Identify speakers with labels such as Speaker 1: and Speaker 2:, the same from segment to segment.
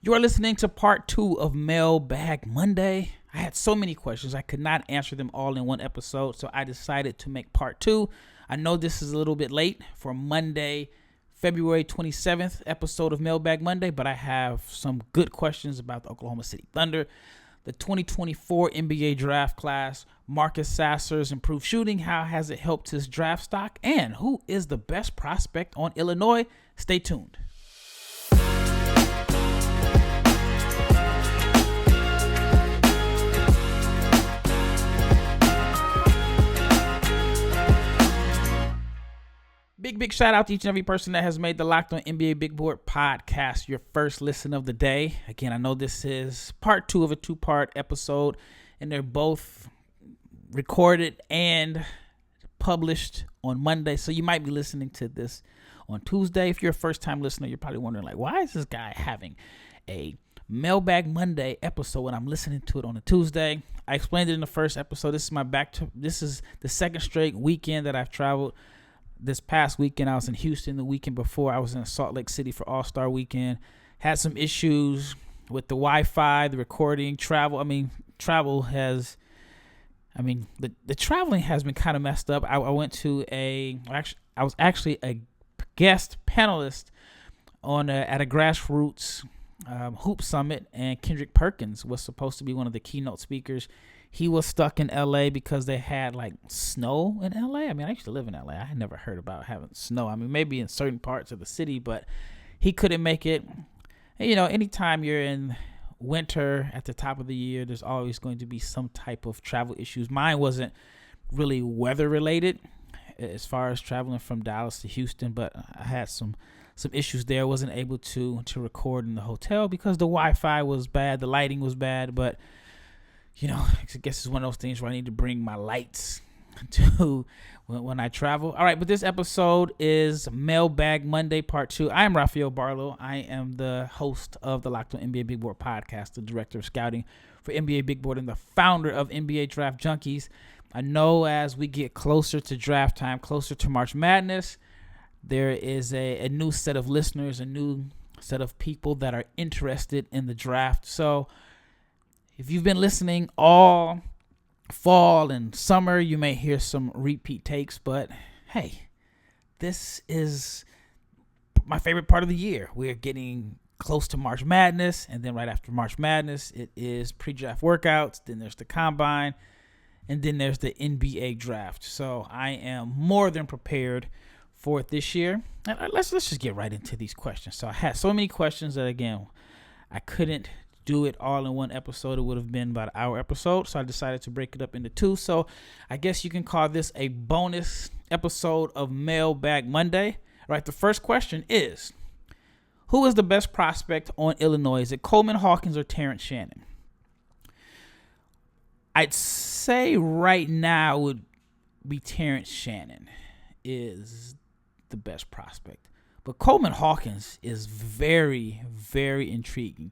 Speaker 1: You are listening to part 2 of Mailbag Monday. I had so many questions. I could not answer them all in one episode, so I decided to make part 2. I know this is a little bit late for Monday, February 27th episode of Mailbag Monday, but I have some good questions about the Oklahoma City Thunder, the 2024 NBA draft class, Marcus Sasser's improved shooting, how has it helped his draft stock, and who is the best prospect on Illinois? Stay tuned. Big shout out to each and every person that has made the Locked On NBA Big Board podcast your first listen of the day. Again, I know this is part 2 of a 2-part episode, and they're both recorded and published on Monday. So you might be listening to this on Tuesday. If you're a first-time listener, you're probably wondering, like, why is this guy having a Mailbag Monday episode when I'm listening to it on a Tuesday? I explained it in the first episode. This is the second straight weekend that I've traveled. This past weekend, I was in Houston. The weekend before, I was in Salt Lake City for All-Star Weekend. Had some issues with the Wi-Fi, the recording, travel. The traveling has been kind of messed up. I was actually a guest panelist at a grassroots hoop summit, and Kendrick Perkins was supposed to be one of the keynote speakers. He was stuck in L.A. because they had, snow in L.A. I used to live in L.A. I had never heard about having snow. Maybe in certain parts of the city, but he couldn't make it. And, anytime you're in winter at the top of the year, there's always going to be some type of travel issues. Mine wasn't really weather-related as far as traveling from Dallas to Houston, but I had some issues there. I wasn't able to record in the hotel because the Wi-Fi was bad, the lighting was bad, but I guess it's one of those things where I need to bring my lights to when I travel. All right, but this episode is Mailbag Monday Part 2. I am Rafael Barlowe. I am the host of the Locked On NBA Big Board podcast, the director of scouting for NBA Big Board, and the founder of NBA Draft Junkies. I know as we get closer to draft time, closer to March Madness, there is a new set of listeners, a new set of people that are interested in the draft. So if you've been listening all fall and summer, you may hear some repeat takes, but hey, this is my favorite part of the year. We're getting close to March Madness, and then right after March Madness, it is pre-draft workouts, then there's the combine, and then there's the NBA draft. So I am more than prepared for it this year. And let's just get right into these questions. So I had so many questions that, again, I couldn't do it all in one episode. It would have been about an hour episode, so I decided to break it up into 2. So I guess you can call this a bonus episode of Mailbag Monday. All right, the first question is, who is the best prospect on Illinois? Is it Coleman, Hawkins, or Terrence Shannon? I'd say right now would be Terrence Shannon is the best prospect. But Coleman Hawkins is very, very intriguing.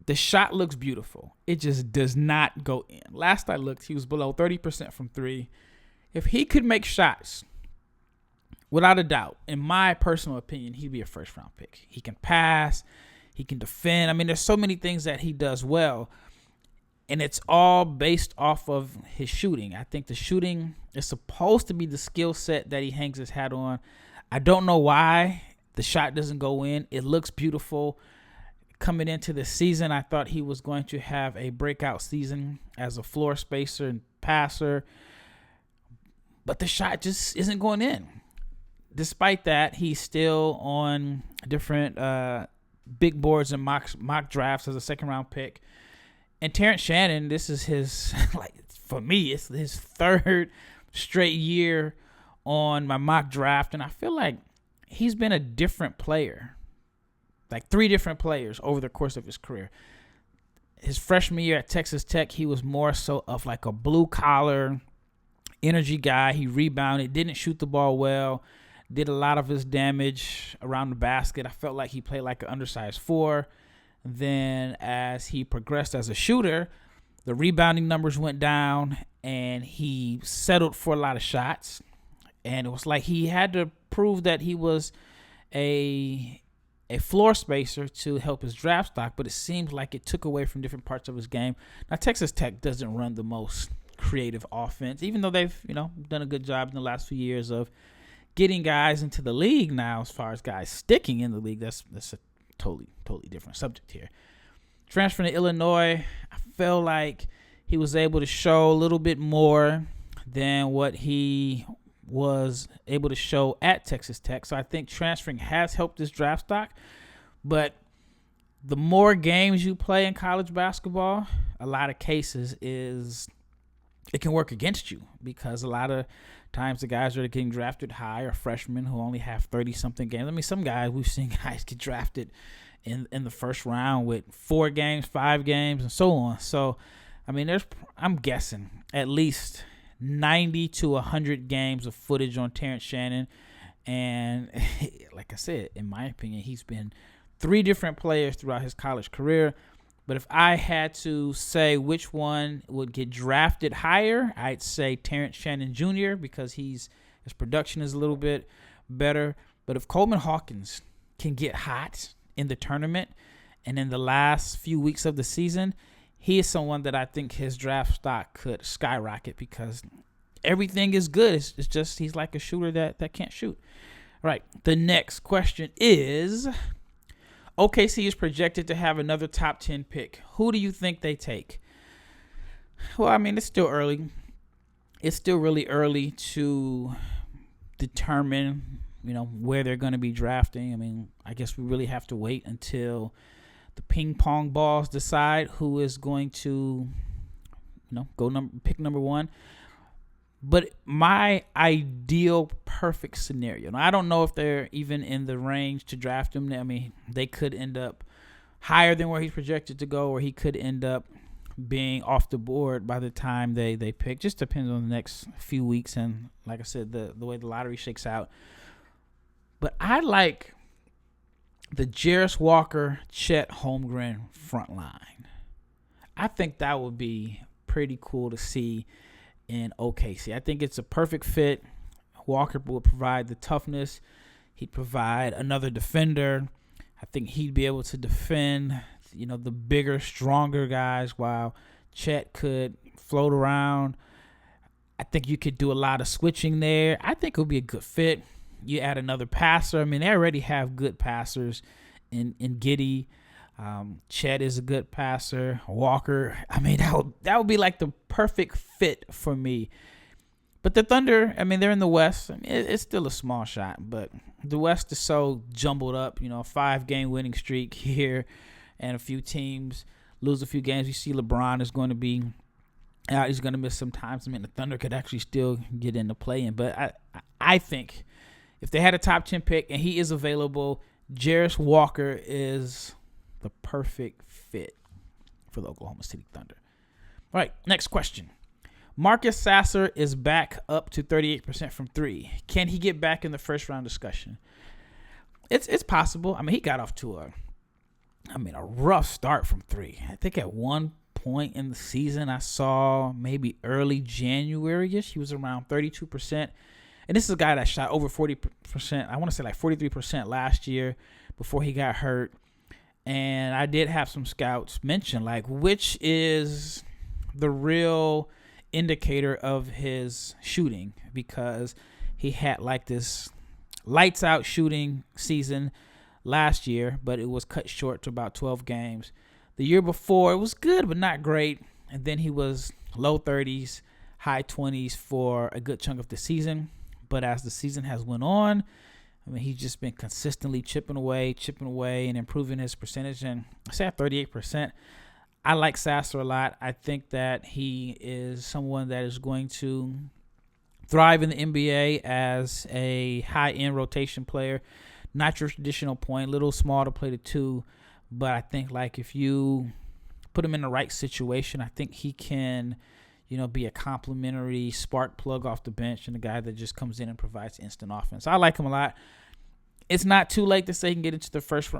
Speaker 1: The shot looks beautiful. It just does not go in. Last I looked, he was below 30% from 3. If he could make shots, without a doubt, in my personal opinion, he'd be a first-round pick. He can pass. He can defend. There's so many things that he does well, and it's all based off of his shooting. I think the shooting is supposed to be the skill set that he hangs his hat on. I don't know why the shot doesn't go in. It looks beautiful. Coming into the season, I thought he was going to have a breakout season as a floor spacer and passer, but the shot just isn't going in. Despite that, he's still on different big boards and mock drafts as a second-round pick. And Terrence Shannon, this is his, for me, it's his 3rd straight year on my mock draft, and I feel like he's been a different player. 3 different players over the course of his career. His freshman year at Texas Tech, he was more so of a blue-collar energy guy. He rebounded, didn't shoot the ball well, did a lot of his damage around the basket. I felt like he played like an undersized 4. Then as he progressed as a shooter, the rebounding numbers went down, and he settled for a lot of shots. And it was like he had to prove that he was a a floor spacer to help his draft stock, but it seems like it took away from different parts of his game. Now, Texas Tech doesn't run the most creative offense, even though they've, done a good job in the last few years of getting guys into the league now. As far as guys sticking in the league, that's a totally different subject here. Transferring to Illinois, I feel like he was able to show a little bit more than what he was able to show at Texas Tech. So I think transferring has helped his draft stock. But the more games you play in college basketball, a lot of cases it can work against you, because a lot of times the guys that are getting drafted high are freshmen who only have 30-something games. I mean, some guys, we've seen guys get drafted in the first round with 4 games, 5 games, and so on. So, I mean, I'm guessing at least 90 to 100 games of footage on Terrence Shannon. And like I said, in my opinion, he's been 3 different players throughout his college career. But if I had to say which one would get drafted higher, I'd say Terrence Shannon Jr. because his production is a little bit better. But if Coleman Hawkins can get hot in the tournament and in the last few weeks of the season, he is someone that I think his draft stock could skyrocket, because everything is good. It's just he's like a shooter that can't shoot. All right, the next question is, OKC is projected to have another top 10 pick. Who do you think they take? Well, I mean, it's still early. It's still really early to determine, where they're going to be drafting. I mean, I guess we really have to wait until the ping pong balls decide who is going to, pick number 1. But my ideal perfect scenario, now I don't know if they're even in the range to draft him. I mean, they could end up higher than where he's projected to go, or he could end up being off the board by the time they pick. Just depends on the next few weeks and, like I said, the way the lottery shakes out. But I like the Jarace Walker, Chet Holmgren front line. I think that would be pretty cool to see in OKC. I think it's a perfect fit. Walker will provide the toughness. He'd provide another defender. I think he'd be able to defend, the bigger, stronger guys, while Chet could float around. I think you could do a lot of switching there. I think it would be a good fit. You add another passer. I mean, they already have good passers in Giddey. Chet is a good passer. Walker, I mean, that would be like the perfect fit for me. But the Thunder, I mean, they're in the West. I mean, it's still a small shot, but the West is so jumbled up. A 5-game winning streak here, and a few teams lose a few games. You see LeBron is going to be out. He's going to miss some time. I mean, the Thunder could actually still get into play-in. But I think if they had a top 10 pick and he is available, Jarace Walker is the perfect fit for the Oklahoma City Thunder. All right, next question. Marcus Sasser is back up to 38% from 3. Can he get back in the first round discussion? It's possible. I mean, he got off to a rough start from 3. I think at one point in the season I saw maybe early January-ish, he was around 32%. And this is a guy that shot over 40%. I want to say like 43% last year before he got hurt. And I did have some scouts mention, like, which is the real indicator of his shooting, because he had like this lights out shooting season last year, but it was cut short to about 12 games. The year before, it was good, but not great. And then he was low 30s, high 20s for a good chunk of the season. But as the season has went on, I mean, he's just been consistently chipping away, and improving his percentage. And I say at 38%, I like Sasser a lot. I think that he is someone that is going to thrive in the NBA as a high-end rotation player. Not your traditional point, little small to play the 2. But I think, like, if you put him in the right situation, I think he can, be a complimentary spark plug off the bench and a guy that just comes in and provides instant offense. I like him a lot. It's not too late to say he can get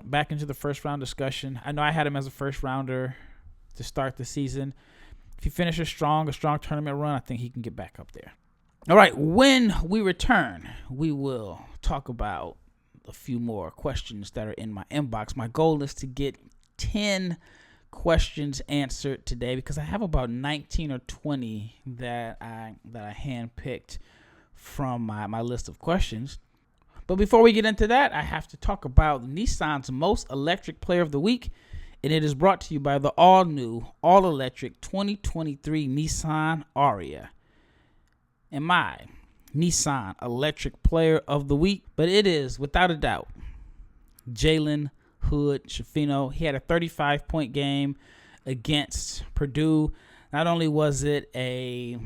Speaker 1: back into the first round discussion. I know I had him as a first rounder to start the season. If he finishes a strong tournament run, I think he can get back up there. All right, when we return, we will talk about a few more questions that are in my inbox. My goal is to get 10 questions answered today because I have about 19 or 20 that I handpicked from my list of questions. But before we get into that, I have to talk about Nissan's most electric player of the week, and it is brought to you by the all-new, all-electric 2023 Nissan Ariya. And my Nissan electric player of the week, but it is, without a doubt, Jalen Hood Schifino. He had a 35-point game against Purdue. Not only was it a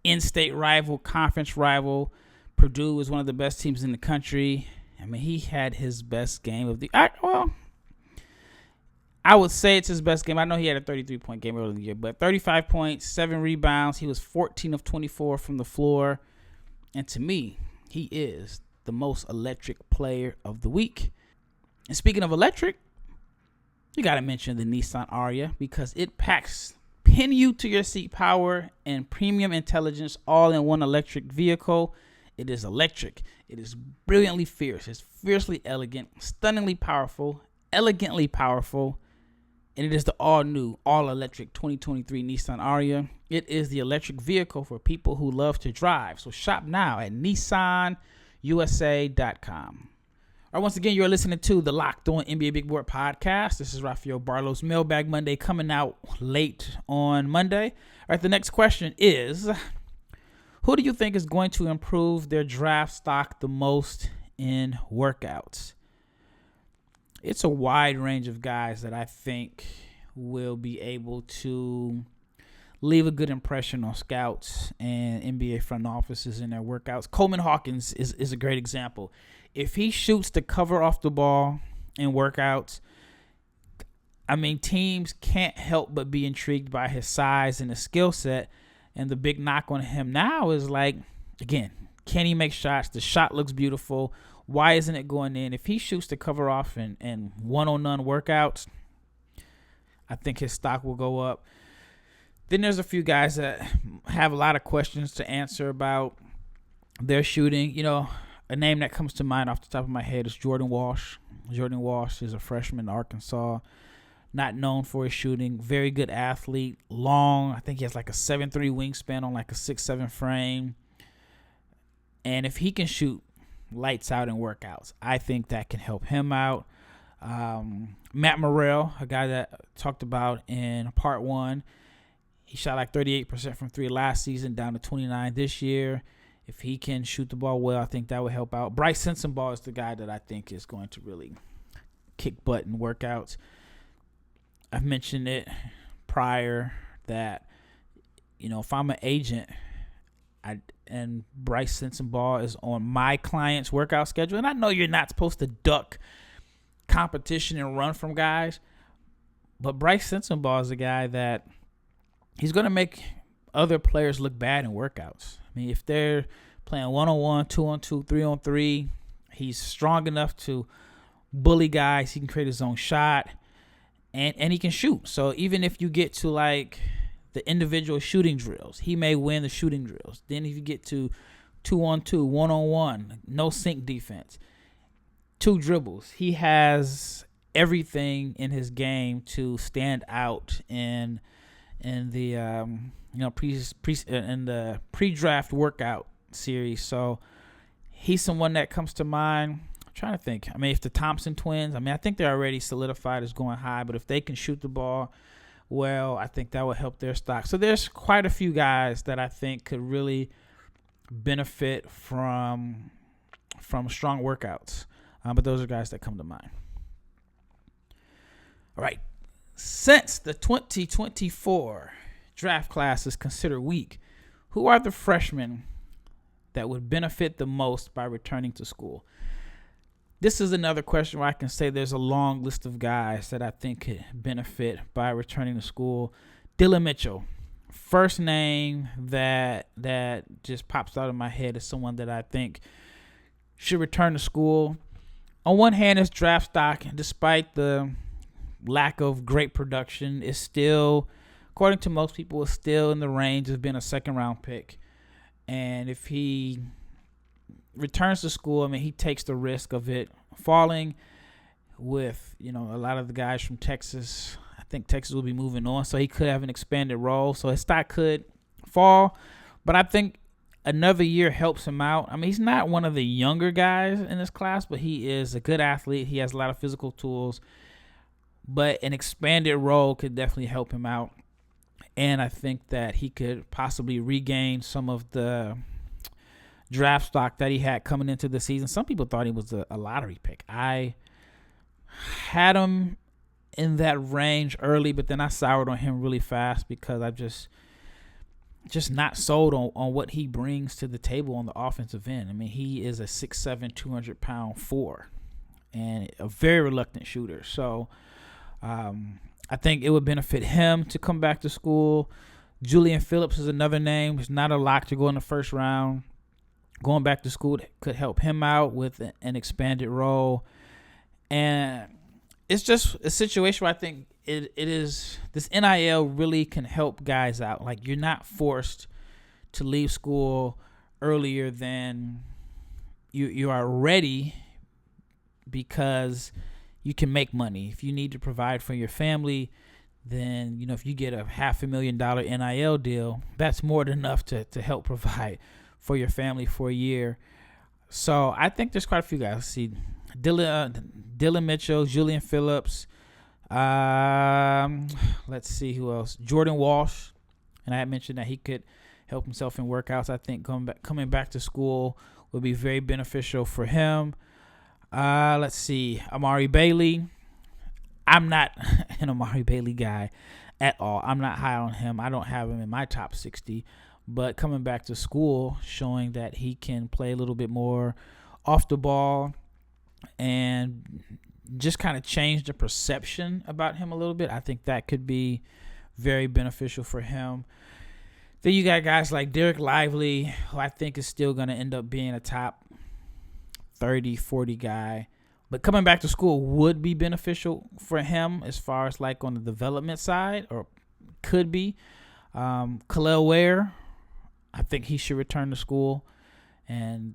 Speaker 1: in-state rival, conference rival, Purdue is one of the best teams in the country. I mean, he had his best game of the I would say it's his best game. I know he had a 33-point game earlier in the year, but 35 points, 7 rebounds. He was 14 of 24 from the floor. And to me, he is the most electric player of the week. And speaking of electric, you got to mention the Nissan Ariya because it packs pin you to your seat power and premium intelligence all in one electric vehicle. It is electric. It is brilliantly fierce. It's fiercely elegant, stunningly powerful, elegantly powerful. And it is the all-new, all-electric 2023 Nissan Ariya. It is the electric vehicle for people who love to drive. So shop now at nissanusa.com. All right, once again, you're listening to the Locked On NBA Big Board podcast. This is Rafael Barlowe's Mailbag Monday coming out late on Monday. All right, the next question is, who do you think is going to improve their draft stock the most in workouts? It's a wide range of guys that I think will be able to leave a good impression on scouts and NBA front offices in their workouts. Coleman Hawkins is a great example. If he shoots the cover off the ball in workouts, I mean, teams can't help but be intrigued by his size and his skill set. And the big knock on him now is like, again, can he make shots? The shot looks beautiful. Why isn't it going in? If he shoots the cover off in one-on-none workouts, I think his stock will go up. Then there's a few guys that have a lot of questions to answer about their shooting. You know, a name that comes to mind off the top of my head is Jordan Walsh. Jordan Walsh is a freshman in Arkansas, not known for his shooting. Very good athlete, long. I think he has like a 7'3" wingspan on like a 6'7" frame. And if he can shoot lights out in workouts, I think that can help him out. Matt Morrell, a guy that talked about in part 1, he shot like 38% from 3 last season, down to 29 this year. If he can shoot the ball well, I think that would help out. Bryce Sensabaugh is the guy that I think is going to really kick butt in workouts. I've mentioned it prior that, you know, if I'm an agent and Bryce Sensabaugh is on my client's workout schedule, and I know you're not supposed to duck competition and run from guys, but Bryce Sensabaugh is a guy that he's going to make other players look bad in workouts. I mean, if they're playing 1-on-1, 2-on-2, 3-on-3, he's strong enough to bully guys. He can create his own shot, and he can shoot. So even if you get to like the individual shooting drills, he may win the shooting drills. Then if you get to 2-on-2, 1-on-1, no sink defense, 2 dribbles, he has everything in his game to stand out in the pre-draft workout series. So he's someone that comes to mind. I'm trying to think. I mean, if the Thompson twins, I think they're already solidified as going high, but if they can shoot the ball well, I think that would help their stock. So there's quite a few guys that I think could really benefit from strong workouts. But those are guys that come to mind. All right. Since the 2024 draft class is considered weak, who are the freshmen that would benefit the most by returning to school? This is another question where I can say there's a long list of guys that I think could benefit by returning to school. Dylan Mitchell, first name that just pops out of my head is someone that I think should return to school. On one hand, his draft stock, despite the lack of great production, is still, according to most people, is still in the range of being a second-round pick. And if he returns to school, I mean, he takes the risk of it falling with, a lot of the guys from Texas. I think Texas will be moving on, so he could have an expanded role. So his stock could fall, but I think another year helps him out. I mean, he's not one of the younger guys in this class, but he is a good athlete. He has a lot of physical tools, but an expanded role could definitely help him out. And I think that he could possibly regain some of the draft stock that he had coming into the season. Some people thought he was a lottery pick. I had him in that range early, but then I soured on him really fast because I just not sold on what he brings to the table on the offensive end. I mean, he is a 6'7", 200-pound four and a very reluctant shooter. So I think it would benefit him to come back to school. Julian Phillips is another name. It's not a lock to go in the first round. Going back to school could help him out with an expanded role. And it's just a situation where I think it is, this NIL really can help guys out. Like, you're not forced to leave school earlier than you are ready because you can make money. If you need to provide for your family, then, if you get a $500,000 NIL deal, that's more than enough to help provide for your family for a year. So I think there's quite a few guys. Let's see, Dylan Mitchell, Julian Phillips. Let's see who else. Jordan Walsh, and I had mentioned that he could help himself in workouts. I think coming back to school would be very beneficial for him. Let's see, Amari Bailey. I'm not an Amari Bailey guy at all. I'm not high on him. I don't have him in my top 60. But coming back to school, showing that he can play a little bit more off the ball and just kind of change the perception about him a little bit, I think that could be very beneficial for him. Then you got guys like Derek Lively, who I think is still going to end up being a top 30, 40 guy. But coming back to school would be beneficial for him as far as like on the development side, or could be. Khalil Ware, I think he should return to school and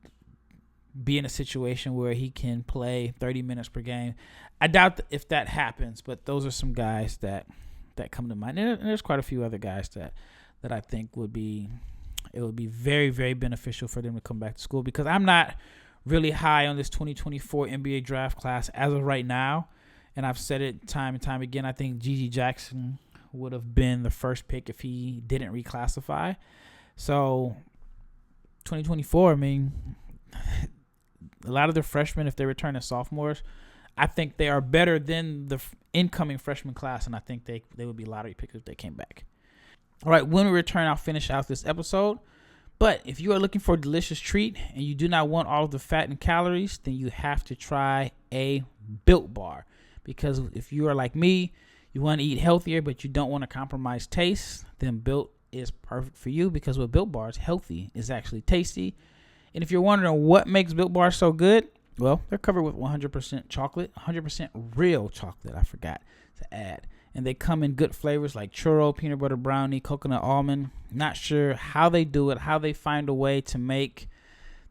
Speaker 1: be in a situation where he can play 30 minutes per game. I doubt if that happens, but those are some guys that come to mind. And there's quite a few other guys that I think would be very, very beneficial for them to come back to school, because I'm not really high on this 2024 NBA draft class as of right now. And I've said it time and time again. I think Gigi Jackson would have been the first pick if he didn't reclassify. So 2024, I mean, a lot of the freshmen, if they return as sophomores, I think they are better than the incoming freshman class, and I think they would be lottery picks if they came back. All right, when we return, I'll finish out this episode. But if you are looking for a delicious treat and you do not want all of the fat and calories, then you have to try a Built Bar. Because if you are like me, you want to eat healthier, but you don't want to compromise taste, then Built is perfect for you, because with Built Bars, healthy is actually tasty. And if you're wondering what makes Built Bars so good, well, they're covered with 100% chocolate, 100% real chocolate, I forgot to add. And they come in good flavors like churro, peanut butter brownie, coconut almond. Not sure how they do it, how they find a way to make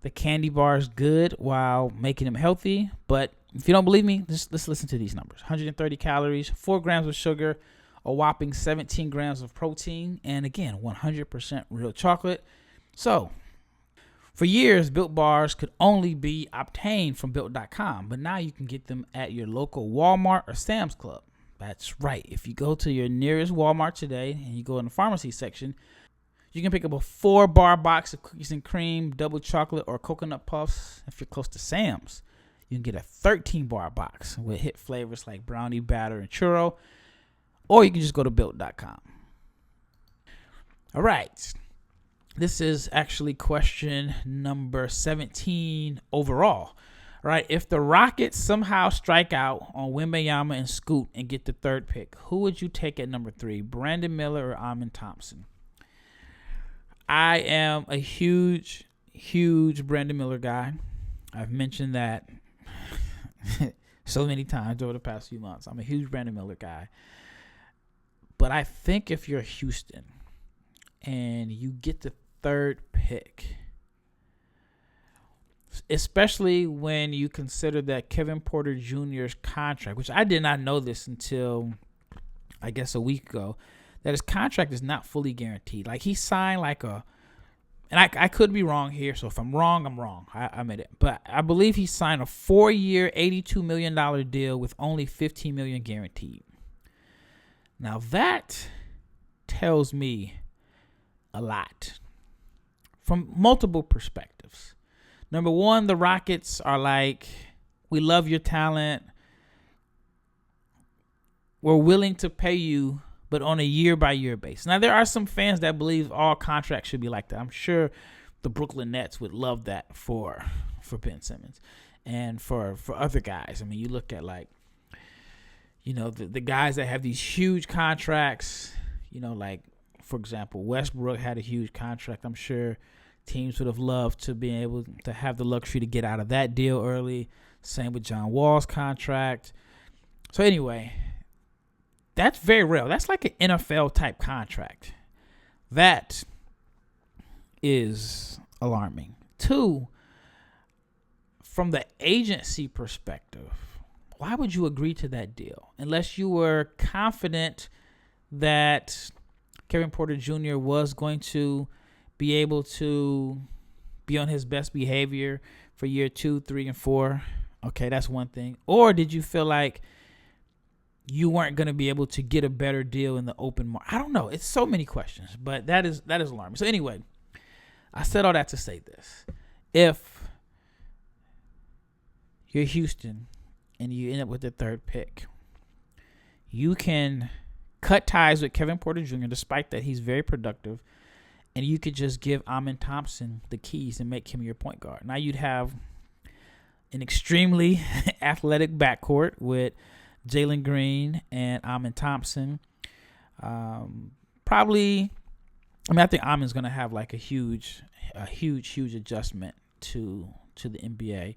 Speaker 1: the candy bars good while making them healthy. But if you don't believe me, let's listen to these numbers. 130 calories, 4 grams of sugar, a whopping 17 grams of protein, and again, 100% real chocolate. So, for years, Built Bars could only be obtained from Built.com, but now you can get them at your local Walmart or Sam's Club. That's right. If you go to your nearest Walmart today and you go in the pharmacy section, you can pick up a 4-bar box of cookies and cream, double chocolate, or coconut puffs. If you're close to Sam's, you can get a 13-bar box with hit flavors like brownie batter and churro, or you can just go to Built.com. All right. This is actually question number 17 overall. All right, if the Rockets somehow strike out on Wembanyama and Scoot and get the third pick, who would you take at number 3, Brandon Miller or Amen Thompson? I am a huge Brandon Miller guy. I've mentioned that so many times over the past few months. I'm a huge Brandon Miller guy. But I think if you're Houston and you get the third pick, especially when you consider that Kevin Porter Jr.'s contract, which I did not know this until, I guess, a week ago, that his contract is not fully guaranteed. Like, he signed like a, and I could be wrong here, so if I'm wrong, I'm wrong. I admit it. But I believe he signed a 4-year, $82 million deal with only $15 million guaranteed. Now, that tells me a lot from multiple perspectives. Number one, the Rockets are like, we love your talent. We're willing to pay you, but on a year-by-year basis. Now, there are some fans that believe all contracts should be like that. I'm sure the Brooklyn Nets would love that for Ben Simmons and for other guys. I mean, you look at, like, you know, the guys that have these huge contracts, you know, like, for example, Westbrook had a huge contract. I'm sure teams would have loved to be able to have the luxury to get out of that deal early. Same with John Wall's contract. So anyway, that's very real. That's like an NFL type contract. That is alarming. Two, from the agency perspective, why would you agree to that deal unless you were confident that Kevin Porter Jr. was going to be able to be on his best behavior for year 2, 3, and 4? Okay, that's one thing. Or did you feel like you weren't going to be able to get a better deal in the open market? I don't know. It's so many questions, but that is alarming. So anyway, I said all that to say this. If you're Houston and you end up with the 3rd pick, you can cut ties with Kevin Porter Jr., despite that he's very productive, and you could just give Amen Thompson the keys and make him your point guard. Now you'd have an extremely athletic backcourt with Jalen Green and Amen Thompson. Probably, I mean, I think Amen's going to have like a huge adjustment to the NBA.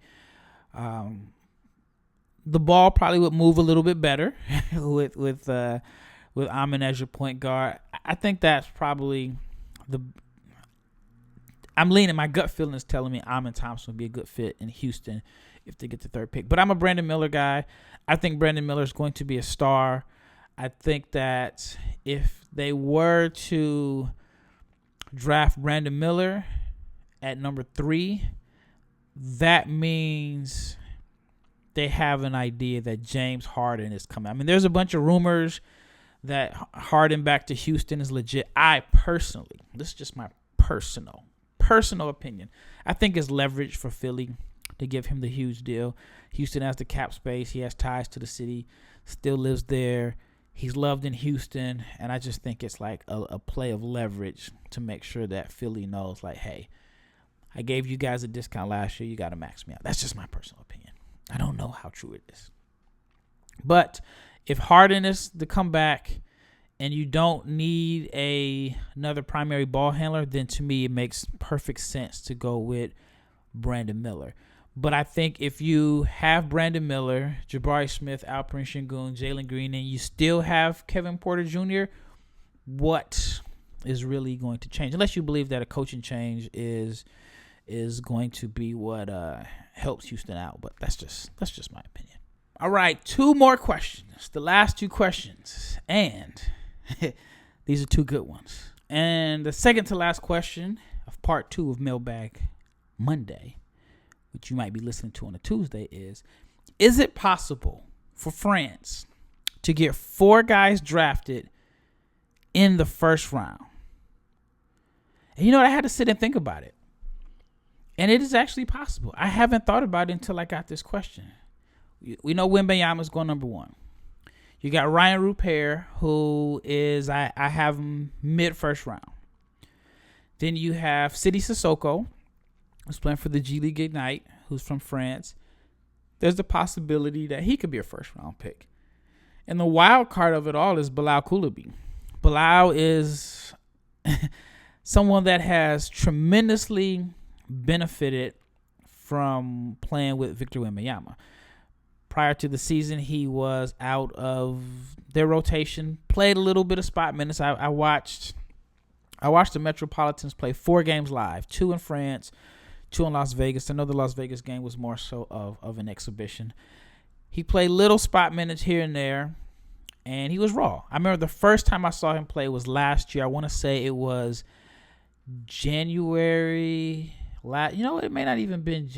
Speaker 1: The ball probably would move a little bit better with Amen as your point guard. I think that's probably I'm leaning. My gut feeling is telling me Amen Thompson would be a good fit in Houston if they get the 3rd pick. But I'm a Brandon Miller guy. I think Brandon Miller is going to be a star. I think that if they were to draft Brandon Miller at number 3, that means they have an idea that James Harden is coming. I mean, there's a bunch of rumors that Harden back to Houston is legit. I personally, this is just my personal opinion, I think it's leverage for Philly to give him the huge deal. Houston has the cap space. He has ties to the city, still lives there. He's loved in Houston, and I just think it's like a play of leverage to make sure that Philly knows, like, hey, I gave you guys a discount last year. You got to max me out. That's just my personal opinion. I don't know how true it is. But if Harden is to come back and you don't need another primary ball handler, then to me it makes perfect sense to go with Brandon Miller. But I think if you have Brandon Miller, Jabari Smith, Alperen Sengun, Jalen Green, and you still have Kevin Porter Jr., what is really going to change? Unless you believe that a coaching change is going to be what helps Houston out. But that's just my opinion. All right, 2 more questions. The last 2 questions. And these are 2 good ones. And the second to last question of part 2 of Mailbag Monday, which you might be listening to on a Tuesday, is it possible for France to get 4 guys drafted in the first round? And you know what? I had to sit and think about it. And it is actually possible. I haven't thought about it until I got this question. We know Wembanyama is going number 1. You got Ryan Rupert, who is, I have him mid-first round. Then you have Sidi Sissoko, who's playing for the G League Ignite, who's from France. There's the possibility that he could be a first-round pick. And the wild card of it all is Bilal Coulibaly. Bilal is someone that has tremendously benefited from playing with Victor Wembanyama. Prior to the season, he was out of their rotation, played a little bit of spot minutes. I watched the Metropolitans play 4 games live, 2 in France, 2 in Las Vegas. I know the Las Vegas game was more so of an exhibition. He played little spot minutes here and there, and he was raw. I remember the first time I saw him play was last year. I want to say it was January. It may not even been.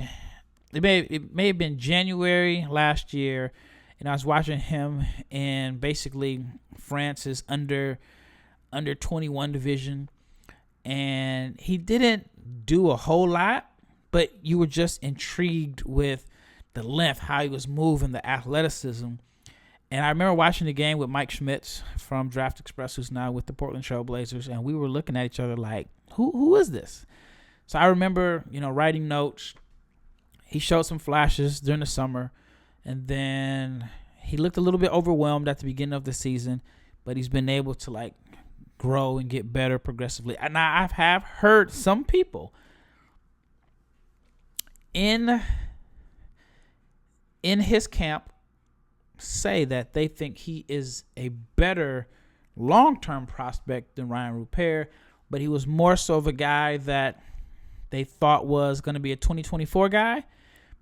Speaker 1: It may have been January last year, and I was watching him in basically France's under 21 division, and he didn't do a whole lot, but you were just intrigued with the length, how he was moving, the athleticism. And I remember watching the game with Mike Schmitz from Draft Express, who's now with the Portland Trail Blazers, and we were looking at each other like, who is this? So I remember, writing notes. He showed some flashes during the summer, and then he looked a little bit overwhelmed at the beginning of the season, but he's been able to grow and get better progressively. And I have heard some people in his camp say that they think he is a better long-term prospect than Ryan Rupert, but he was more so of a guy that they thought was going to be a 2024 guy,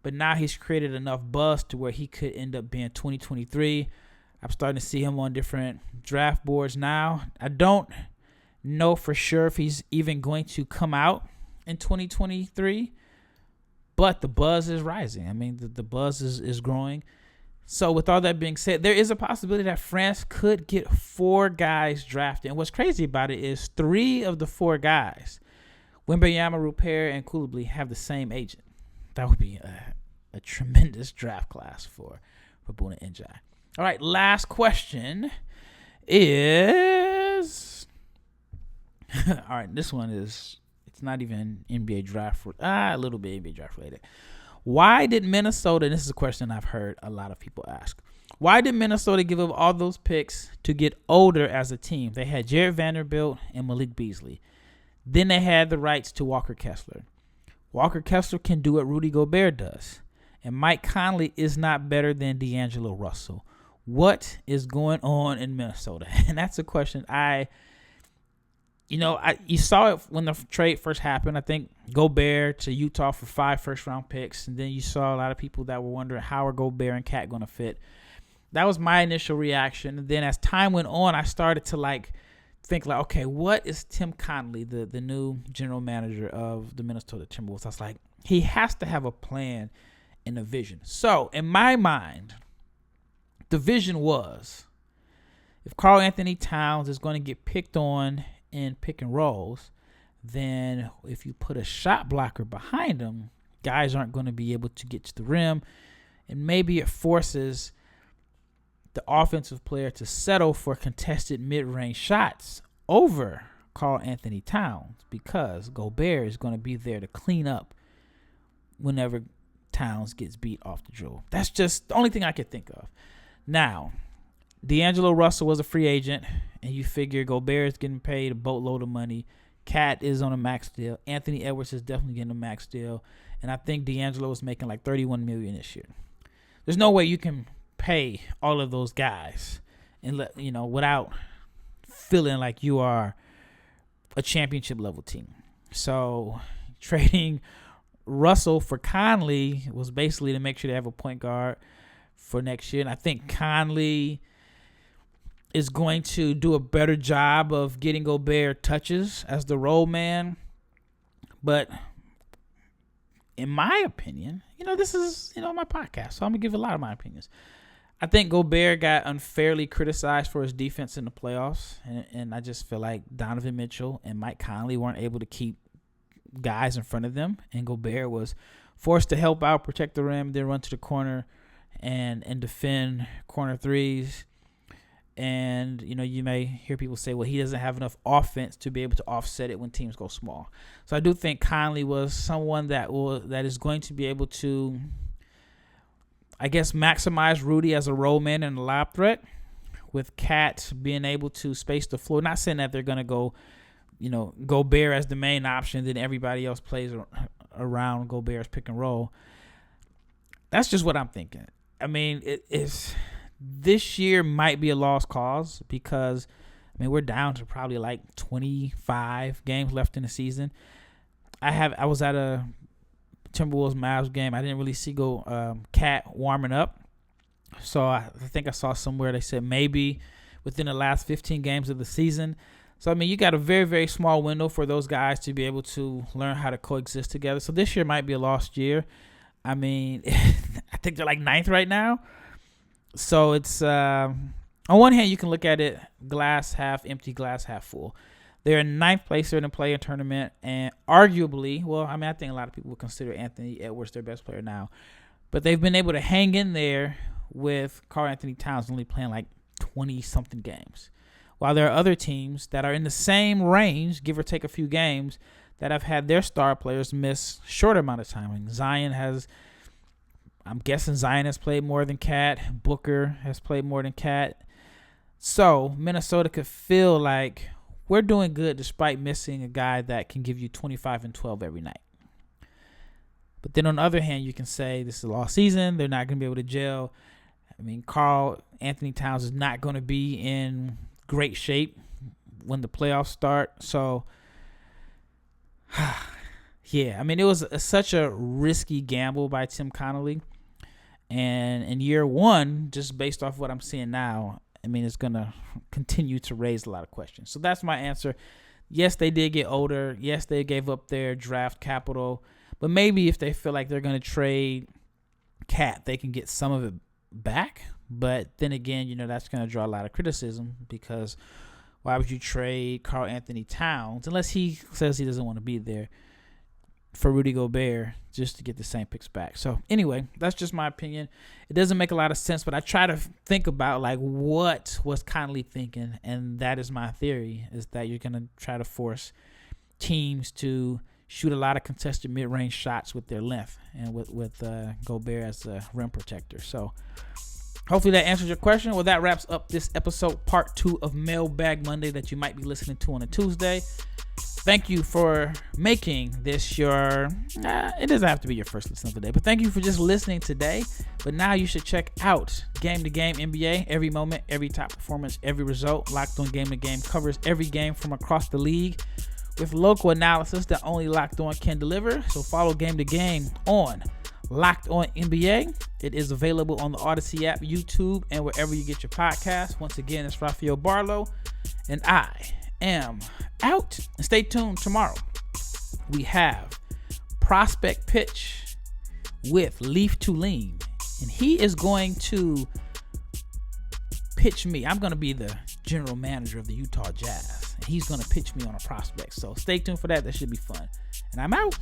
Speaker 1: but now he's created enough buzz to where he could end up being 2023. I'm starting to see him on different draft boards now. I don't know for sure if he's even going to come out in 2023, but the buzz is rising. I mean, the buzz is growing. So with all that being said, there is a possibility that France could get 4 guys drafted. And what's crazy about it is 3 of the 4 guys, Wembanyama, Rupert, and Coulibaly, have the same agent. That would be a tremendous draft class for Boone and Njai. All right, last question is... all right, this one is... It's not even NBA draft... a little bit NBA draft related. Why did Minnesota... And this is a question I've heard a lot of people ask. Why did Minnesota give up all those picks to get older as a team? They had Jared Vanderbilt and Malik Beasley. Then they had the rights to Walker Kessler. Walker Kessler can do what Rudy Gobert does. And Mike Conley is not better than D'Angelo Russell. What is going on in Minnesota? And that's a question you saw it when the trade first happened. I think Gobert to Utah for 5 first-round picks. And then you saw a lot of people that were wondering how are Gobert and Cat going to fit. That was my initial reaction. And then as time went on, I started to think okay, what is Tim Connelly, the new general manager of the Minnesota Timberwolves? I was like, he has to have a plan and a vision. So in my mind, the vision was if Karl Anthony Towns is going to get picked on in pick and rolls, then if you put a shot blocker behind him, guys aren't going to be able to get to the rim, and maybe it forces the offensive player to settle for contested mid-range shots over Karl Anthony Towns because Gobert is going to be there to clean up whenever Towns gets beat off the dribble. That's just the only thing I could think of. Now, D'Angelo Russell was a free agent, and you figure Gobert is getting paid a boatload of money. Cat is on a max deal. Anthony Edwards is definitely getting a max deal, and I think D'Angelo is making $31 million this year. There's no way you can pay all of those guys and without feeling like you are a championship level team. So trading Russell for Conley was basically to make sure they have a point guard for next year. And I think Conley is going to do a better job of getting Gobert touches as the role man. But in my opinion, this is, my podcast, so I'm going to give a lot of my opinions. I think Gobert got unfairly criticized for his defense in the playoffs, and I just feel like Donovan Mitchell and Mike Conley weren't able to keep guys in front of them, and Gobert was forced to help out, protect the rim, then run to the corner and defend corner threes. And, you may hear people say, well, he doesn't have enough offense to be able to offset it when teams go small. So I do think Conley was someone that is going to be able to, I guess, maximize Rudy as a role man and a lob threat, with Cat being able to space the floor. Not saying that they're going to go, Gobert as the main option, then everybody else plays around Gobert's pick and roll. That's just what I'm thinking. I mean, this year might be a lost cause because, we're down to probably 25 games left in the season. I was at a Timberwolves Mavs game, I didn't really see Cat warming up. So I think I saw somewhere they said maybe within the last 15 games of the season. So, I mean, you got a very, very small window for those guys to be able to learn how to coexist together. So this year might be a lost year. I mean, I think they're like 9th right now. So it's, on one hand, you can look at it glass half empty, glass half full. They're in 9th place. They're in the play-in tournament. And arguably, well, I mean, I think a lot of people would consider Anthony Edwards their best player now. But they've been able to hang in there with Karl Anthony Towns only playing like 20-something games. While there are other teams that are in the same range, give or take a few games, that have had their star players miss shorter amount of time. I mean, I'm guessing Zion has played more than Cat. Booker has played more than Cat. So Minnesota could feel like we're doing good despite missing a guy that can give you 25 and 12 every night. But then on the other hand, you can say this is a lost season. They're not going to be able to gel. I mean, Karl Anthony Towns is not going to be in great shape when the playoffs start. So, yeah, I mean, it was such a risky gamble by Tim Connolly. And in year one, just based off what I'm seeing now, I mean, it's going to continue to raise a lot of questions. So that's my answer. Yes, they did get older. Yes, they gave up their draft capital. But maybe if they feel like they're going to trade Cat, they can get some of it back. But then again, you know, that's going to draw a lot of criticism because why would you trade Karl Anthony Towns, unless he says he doesn't want to be there, for Rudy Gobert just to get the same picks back? So anyway, that's just my opinion. It doesn't make a lot of sense, but I try to think about like what was Connolly thinking, and that is my theory, is that you're going to try to force teams to shoot a lot of contested mid-range shots with their length and with Gobert as a rim protector. So hopefully that answers your question. Well, that wraps up this episode, part 2 of Mailbag Monday that you might be listening to on a Tuesday. Thank you for making this your, it doesn't have to be your first listen of the day, but thank you for just listening today. But now you should check out Game to Game NBA. Every moment, every top performance, every result. Locked On Game to Game covers every game from across the league with local analysis that only Locked On can deliver. So follow Game to Game on Locked On NBA. It is available on the Odyssey app, YouTube, and wherever you get your podcasts. Once again, it's Rafael Barlowe, and I am out. And stay tuned tomorrow. We have Prospect Pitch with Leif Thulin, and he is going to pitch me. I'm going to be the general manager of the Utah Jazz, and he's going to pitch me on a prospect. So stay tuned for that. That should be fun. And I'm out.